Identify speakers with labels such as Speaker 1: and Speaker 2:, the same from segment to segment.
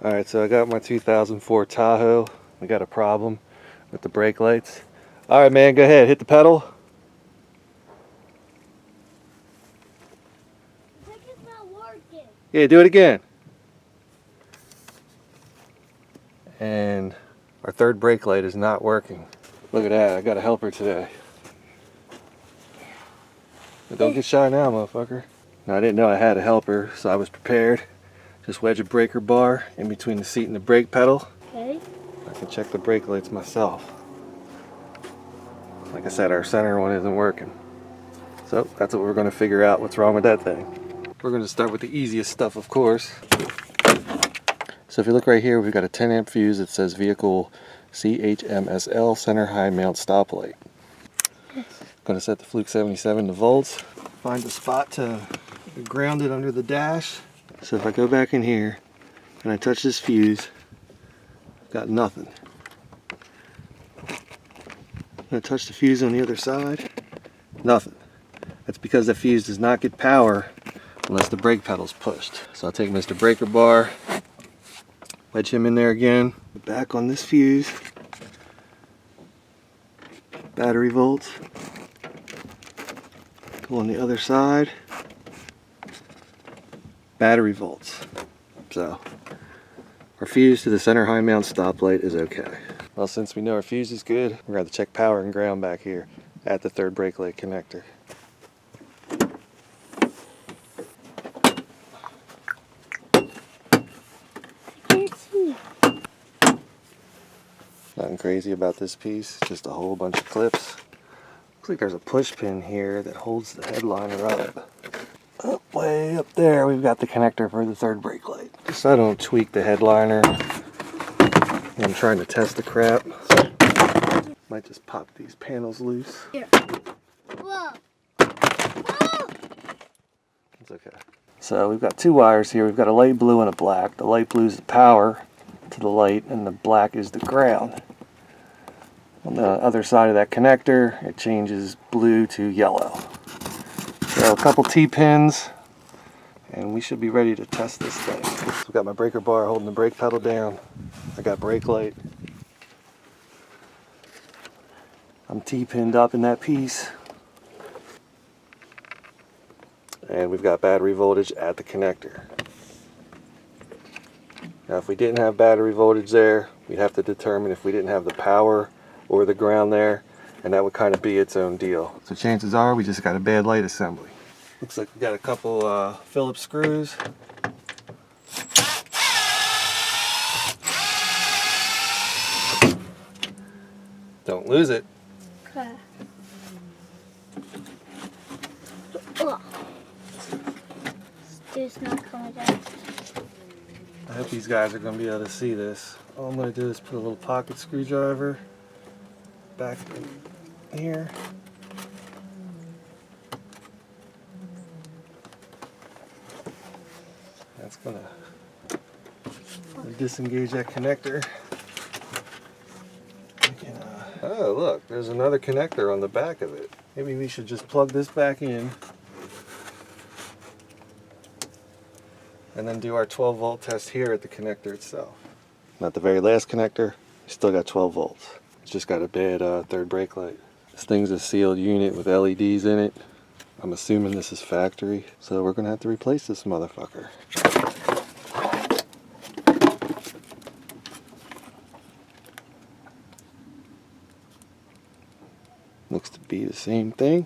Speaker 1: Alright, so I got my 2004 Tahoe. We got a problem with the brake lights. Alright man, go ahead, hit the pedal.
Speaker 2: I think it's not working.
Speaker 1: Yeah, do it again. And our third brake light is not working. Look at that, I got a helper today. But don't get shy now, motherfucker. Now, I didn't know I had a helper, so I was prepared. Just wedge a breaker bar in between the seat and the brake pedal.
Speaker 2: Okay.
Speaker 1: I can check the brake lights myself. Like I said, our center one isn't working. So that's what we're going to figure out, what's wrong with that thing. We're going to start with the easiest stuff, of course. So if you look right here, we've got a 10 amp fuse that says vehicle CHMSL center high mount stoplight.
Speaker 2: Yes.
Speaker 1: Going to set the Fluke 77 to volts. Find a spot to ground it under the dash. So if I go back in here and I touch this fuse, I've got nothing. I'm going to touch the fuse on the other side, nothing. That's because the fuse does not get power unless the brake pedal's pushed. So I'll take Mr. Breaker Bar, wedge him in there again, back on this fuse, battery volts, pull on the other side, battery volts. So our fuse to the center high mount stoplight is okay. Well, since we know our fuse is good, we're going to check power and ground back here at the third brake light connector.
Speaker 2: Can't see.
Speaker 1: Nothing crazy about this piece, just a whole bunch of clips. Looks like there's a push pin here that holds the headliner up. Up, way up there, we've got the connector for the third brake light. Just so I don't tweak the headliner. I'm trying to test the crap. Might just pop these panels loose.
Speaker 2: Here. Whoa. Whoa.
Speaker 1: It's okay. So we've got two wires here. We've got a light blue and a black. The light blue is the power to the light and the black is the ground. On the other side of that connector, it changes blue to yellow. So a couple T-pins and we should be ready to test this thing. So I've got my breaker bar holding the brake pedal down. I got brake light. I'm T-pinned up in that piece. And we've got battery voltage at the connector. Now if we didn't have battery voltage there, we'd have to determine if we didn't have the power or the ground there, and that would kind of be its own deal. So chances are we just got a bad light assembly. Looks like we got a couple Phillips screws. Don't lose it.
Speaker 2: Okay. Oh. It's not coming down.
Speaker 1: I hope these guys are going to be able to see this. All I'm going to do is put a little pocket screwdriver back in here. That's going to disengage that connector. Oh look, there's another connector on the back of it. Maybe we should just plug this back in and then do our 12 volt test here at the connector itself. Not the very last connector, we still got 12 volts. It's just got a bad third brake light. This thing's a sealed unit with LEDs in it. I'm assuming this is factory, so we're gonna have to replace this motherfucker. Looks to be the same thing.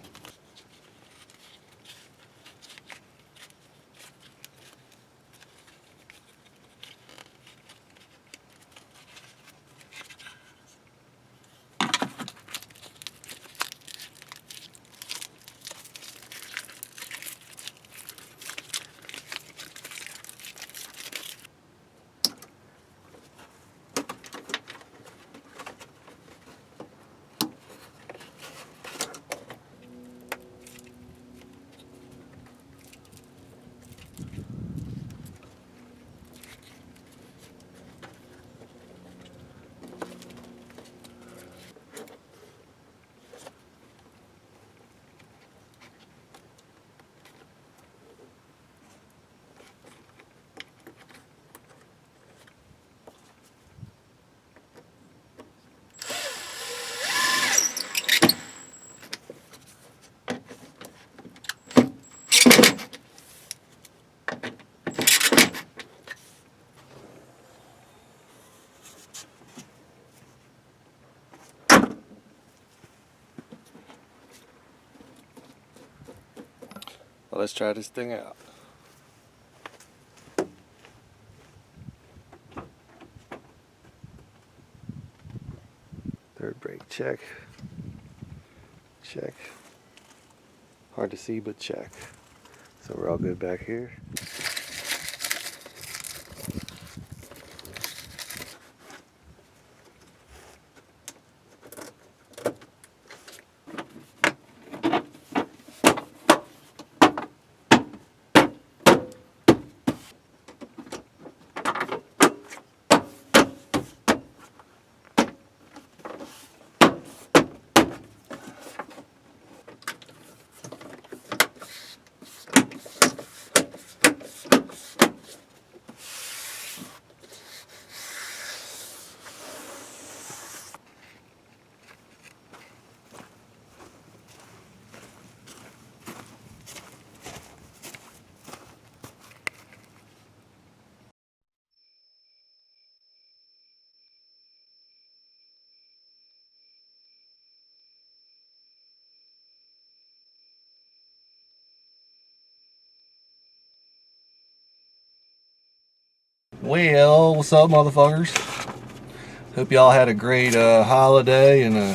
Speaker 1: Well, let's try this thing out. Third brake check. Check. Hard to see, but check. So we're all good back here. Well, what's up, motherfuckers? Hope y'all had a great holiday and a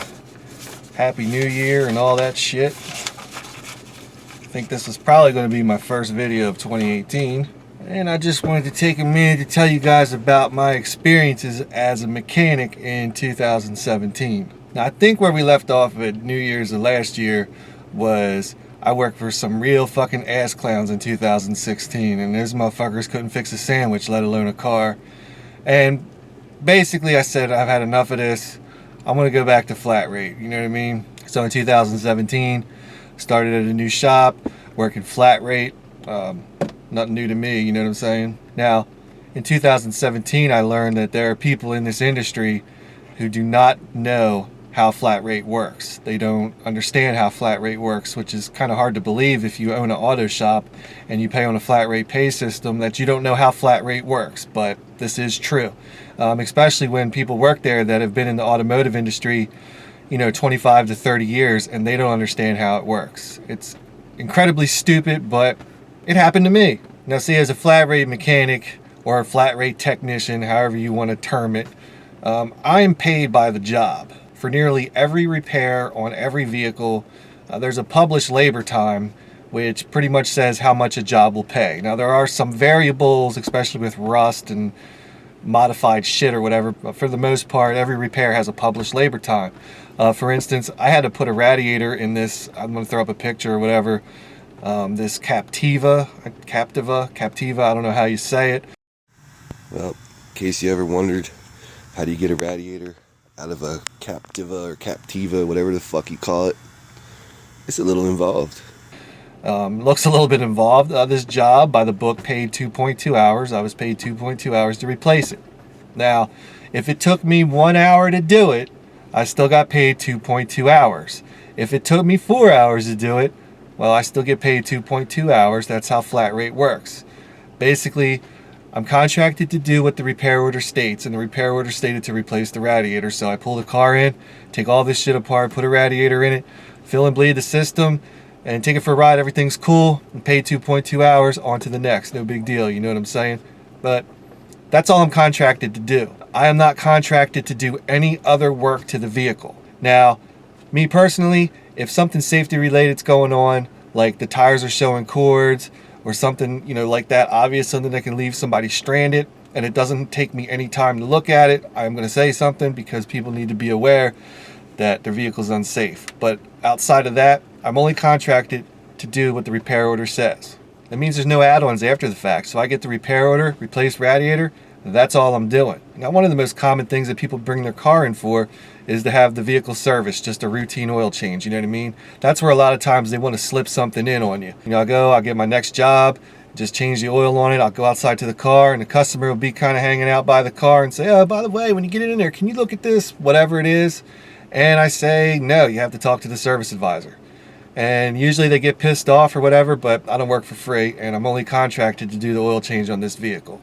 Speaker 1: happy new year and all that shit. I think this is probably going to be my first video of 2018. And I just wanted to take a minute to tell you guys about my experiences as a mechanic in 2017. Now, I think where we left off at New Year's of last year was I worked for some real fucking ass clowns in 2016, and those motherfuckers couldn't fix a sandwich, let alone a car. And basically I said, I've had enough of this. I'm gonna go back to flat rate, you know what I mean? So in 2017, started at a new shop, working flat rate. Nothing new to me, you know what I'm saying? Now, in 2017, I learned that there are people in this industry who do not know how flat rate works. They don't understand how flat rate works, which is kind of hard to believe if you own an auto shop and you pay on a flat rate pay system that you don't know how flat rate works, but this is true. Especially when people work there that have been in the automotive industry, 25 to 30 years, and they don't understand how it works. It's incredibly stupid, but it happened to me. Now see, as a flat rate mechanic or a flat rate technician, however you want to term it, I am paid by the job. For nearly every repair on every vehicle, there's a published labor time, which pretty much says how much a job will pay. Now there are some variables, especially with rust and modified shit or whatever, but for the most part, every repair has a published labor time. For instance, I had to put a radiator in this, I'm going to throw up a picture or whatever, this Captiva, I don't know how you say it.
Speaker 3: Well, in case you ever wondered, how do you get a radiator out of a Captiva or Captiva, whatever the fuck you call it? It's a little involved.
Speaker 1: Looks a little bit involved. This job, by the book, paid 2.2 hours. I was paid 2.2 hours to replace it. Now, if it took me 1 hour to do it, I still got paid 2.2 hours. If it took me 4 hours to do it, well, I still get paid 2.2 hours. That's how flat rate works. Basically, I'm contracted to do what the repair order states, and the repair order stated to replace the radiator. So I pull the car in, take all this shit apart, put a radiator in it, fill and bleed the system, and take it for a ride. Everything's cool, and pay 2.2 hours, on to the next. No big deal, you know what I'm saying? But that's all I'm contracted to do. I am not contracted to do any other work to the vehicle. Now, me personally, if something safety related's going on, like the tires are showing cords, or something, like that, obvious, something that can leave somebody stranded, and it doesn't take me any time to look at it, I'm going to say something, because people need to be aware that their vehicle's unsafe. But outside of that, I'm only contracted to do what the repair order says. That means there's no add-ons after the fact. So I get the repair order, replace radiator, that's all I'm doing. Now, one of the most common things that people bring their car in for is to have the vehicle serviced, just a routine oil change, you know what I mean? That's where a lot of times they want to slip something in on you. I'll get my next job, just change the oil on it, I'll go outside to the car, and the customer will be kind of hanging out by the car and say, oh, by the way, when you get in there, can you look at this, whatever it is? And I say, no, you have to talk to the service advisor. And usually they get pissed off or whatever, but I don't work for free, and I'm only contracted to do the oil change on this vehicle.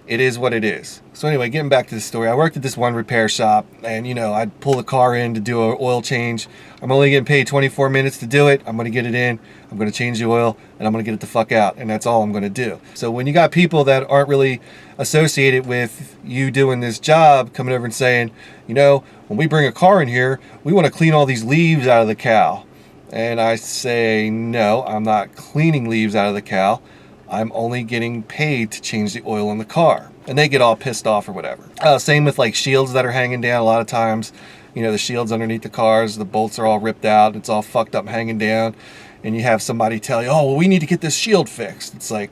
Speaker 1: it is what it is. So anyway, getting back to the story, I worked at this one repair shop, and I'd pull the car in to do an oil change. I'm only getting paid 24 minutes to do it. I'm going to get it in, I'm going to change the oil, and I'm going to get it the fuck out, and that's all I'm going to do. So when you got people that aren't really associated with you doing this job coming over and saying, when we bring a car in here, we want to clean all these leaves out of the cow. And I say, no, I'm not cleaning leaves out of the cow. I'm only getting paid to change the oil in the car. And they get all pissed off or whatever. Same with like shields that are hanging down. A lot of times, the shields underneath the cars, the bolts are all ripped out. It's all fucked up hanging down. And you have somebody tell you, oh, well, we need to get this shield fixed. It's like,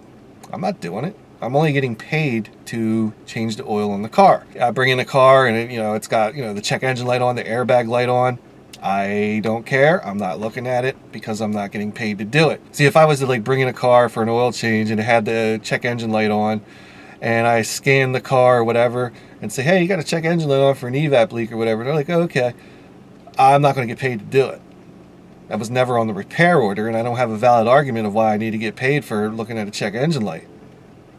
Speaker 1: I'm not doing it. I'm only getting paid to change the oil in the car. I bring in a car and it's got, the check engine light on, the airbag light on. I don't care. I'm not looking at it because I'm not getting paid to do it. See, if I was to like bring in a car for an oil change and it had the check engine light on, and I scan the car or whatever and say, hey, you got a check engine light on for an evap leak or whatever, they're like, oh, okay. I'm not going to get paid to do it. That was never on the repair order, and I don't have a valid argument of why I need to get paid for looking at a check engine light.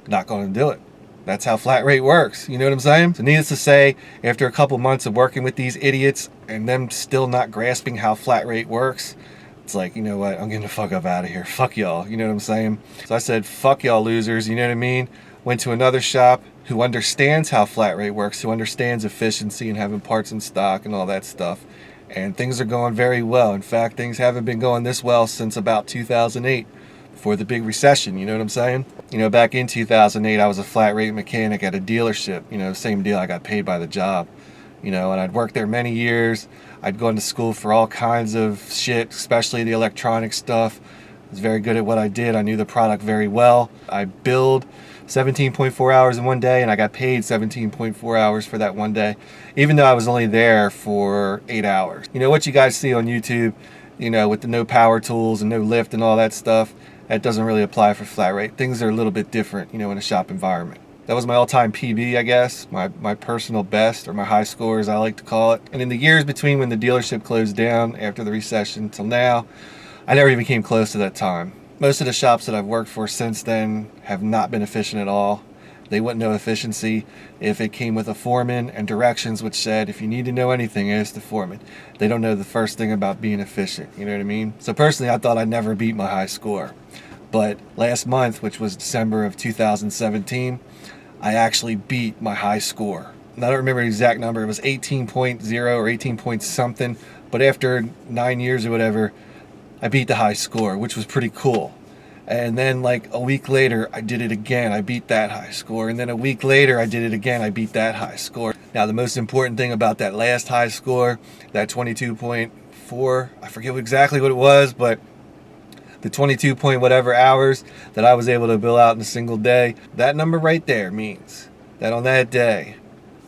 Speaker 1: Not going to do it. That's how flat rate works. You know what I'm saying? So needless to say, after a couple months of working with these idiots and them still not grasping how flat rate works, it's like, you know what? I'm getting the fuck up out of here. Fuck y'all. You know what I'm saying? So I said, fuck y'all losers. You know what I mean? Went to another shop who understands how flat rate works, who understands efficiency and having parts in stock and all that stuff. And things are going very well. In fact, things haven't been going this well since about 2008. Before the big recession, you know what I'm saying? Back in 2008, I was a flat rate mechanic at a dealership, same deal, I got paid by the job, and I'd worked there many years. I'd gone to school for all kinds of shit, especially the electronic stuff. I was very good at what I did. I knew the product very well. I billed 17.4 hours in one day, and I got paid 17.4 hours for that one day, even though I was only there for 8 hours. What you guys see on YouTube, with the no power tools and no lift and all that stuff, that doesn't really apply for flat rate. Things are a little bit different, in a shop environment. That was my all-time PB, I guess, my personal best, or my high score as I like to call it. And in the years between when the dealership closed down after the recession till now, I never even came close to that time. Most of the shops that I've worked for since then have not been efficient at all. They wouldn't know efficiency if it came with a foreman and directions which said, if you need to know anything, ask the foreman. They don't know the first thing about being efficient, you know what I mean? So personally, I thought I'd never beat my high score. But last month, which was December of 2017, I actually beat my high score. And I don't remember the exact number. It was 18.0 or 18 point something. But after 9 years or whatever, I beat the high score, which was pretty cool. And then like a week later, I did it again. I beat that high score. And then a week later, I did it again. I beat that high score. Now, the most important thing about that last high score, that 22.4, I forget exactly what it was, but the 22 point whatever hours that I was able to bill out in a single day, that number right there means that on that day,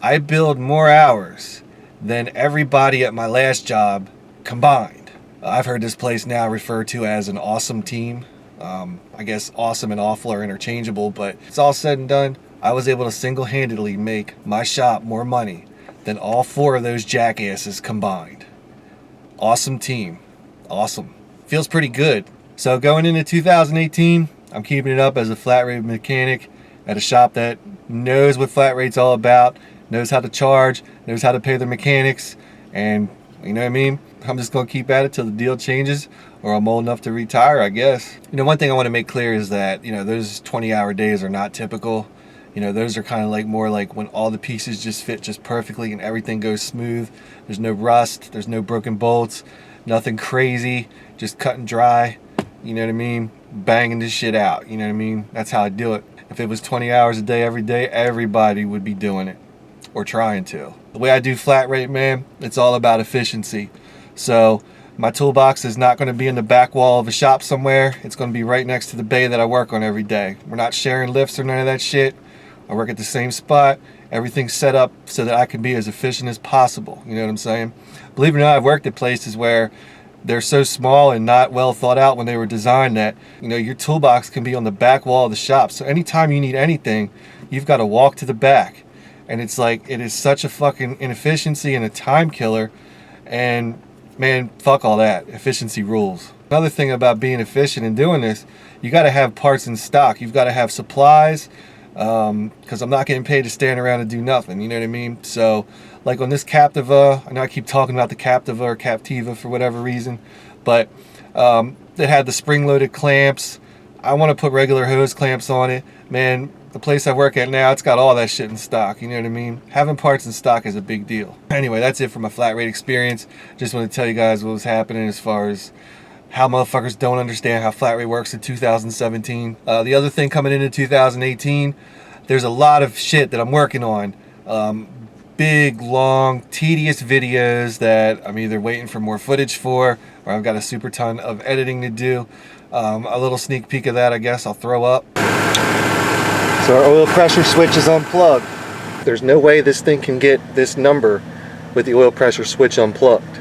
Speaker 1: I billed more hours than everybody at my last job combined. I've heard this place now referred to as an awesome team. I guess awesome and awful are interchangeable, but it's all said and done. I was able to single-handedly make my shop more money than all 4 of those jackasses combined. Awesome team. Awesome. Feels pretty good. So going into 2018, I'm keeping it up as a flat rate mechanic at a shop that knows what flat rate's all about, knows how to charge, knows how to pay their mechanics, and you know what I mean? I'm just going to keep at it till the deal changes, or I'm old enough to retire, I guess. One thing I want to make clear is that, those 20-hour days are not typical. Those are kind of like more like when all the pieces just fit just perfectly and everything goes smooth. There's no rust, there's no broken bolts, nothing crazy, just cut and dry. You know what I mean? Banging this shit out. You know what I mean? That's how I do it. If it was 20 hours a day every day, everybody would be doing it. Or trying to. The way I do flat rate, man, it's all about efficiency. So my toolbox is not going to be in the back wall of a shop somewhere. It's going to be right next to the bay that I work on every day. We're not sharing lifts or none of that shit. I work at the same spot. Everything's set up so that I can be as efficient as possible. You know what I'm saying? Believe it or not, I've worked at places where they're so small and not well thought out when they were designed that, your toolbox can be on the back wall of the shop. So anytime you need anything, you've got to walk to the back. And it's like, it is such a fucking inefficiency and a time killer. And man, fuck all that. Efficiency rules. Another thing about being efficient and doing this, you got to have parts in stock. You've got to have supplies because I'm not getting paid to stand around and do nothing, you know what I mean? So, like on this Captiva, I know I keep talking about the Captiva or Captiva for whatever reason, but it had the spring-loaded clamps. I want to put regular hose clamps on it. Man, the place I work at now, it's got all that shit in stock, you know what I mean? Having parts in stock is a big deal. Anyway, that's it for my flat rate experience. Just want to tell you guys what was happening as far as how motherfuckers don't understand how flat rate works in 2017. The other thing coming into 2018, there's a lot of shit that I'm working on. Big, long, tedious videos that I'm either waiting for more footage for, or I've got a super ton of editing to do. A little sneak peek of that, I guess, I'll throw up. So our oil pressure switch is unplugged. There's no way this thing can get this number with the oil pressure switch unplugged.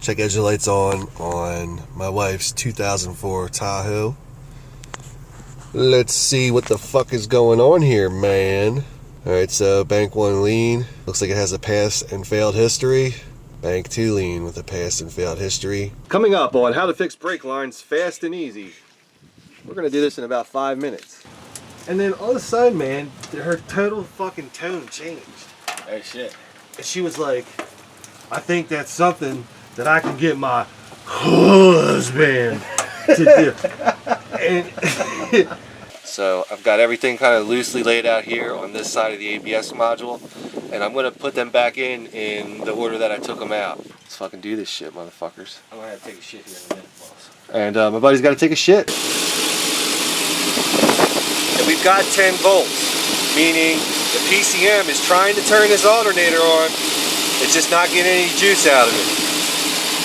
Speaker 3: Check engine lights on my wife's 2004 Tahoe. Let's see what the fuck is going on here, man. Alright, so bank 1 lean. Looks like it has a pass and failed history. Bank 2 lean with a pass and failed history. Coming up on how to fix brake lines fast and easy. We're gonna do this in about 5 minutes.
Speaker 1: And then all of a sudden, man, her total fucking tone changed.
Speaker 3: Oh shit.
Speaker 1: And she was like, I think that's something that I can get my husband to do. And so I've got everything kind of loosely laid out here on this side of the ABS module, and I'm gonna put them back in the order that I took them out. Let's fucking do this shit, motherfuckers. I'm gonna have to take a shit here in a minute, boss. And my buddy's got to take a shit. And we've got 10 volts, meaning the PCM is trying to turn this alternator on. It's just not getting any juice out of it.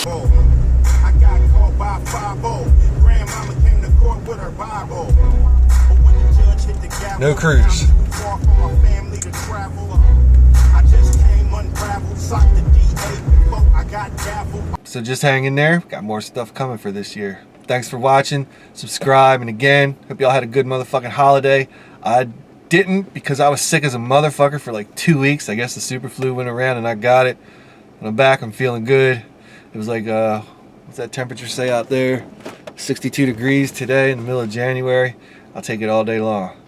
Speaker 4: I got caught by 5-0. Grandmama came to court with her Bible. But when the judge hit the gavel,
Speaker 1: No cruise.
Speaker 4: far from my family to travel. I just came unraveled, socked the DA before I got gaveled.
Speaker 1: So just hang in there. Got more stuff coming for this year. Thanks for watching. Subscribe, and again, hope y'all had a good motherfucking holiday. I didn't because I was sick as a motherfucker for like 2 weeks. I guess the super flu went around and I got it. When I'm back, I'm feeling good. It was like, what's that temperature say out there? 62 degrees today in the middle of January. I'll take it all day long.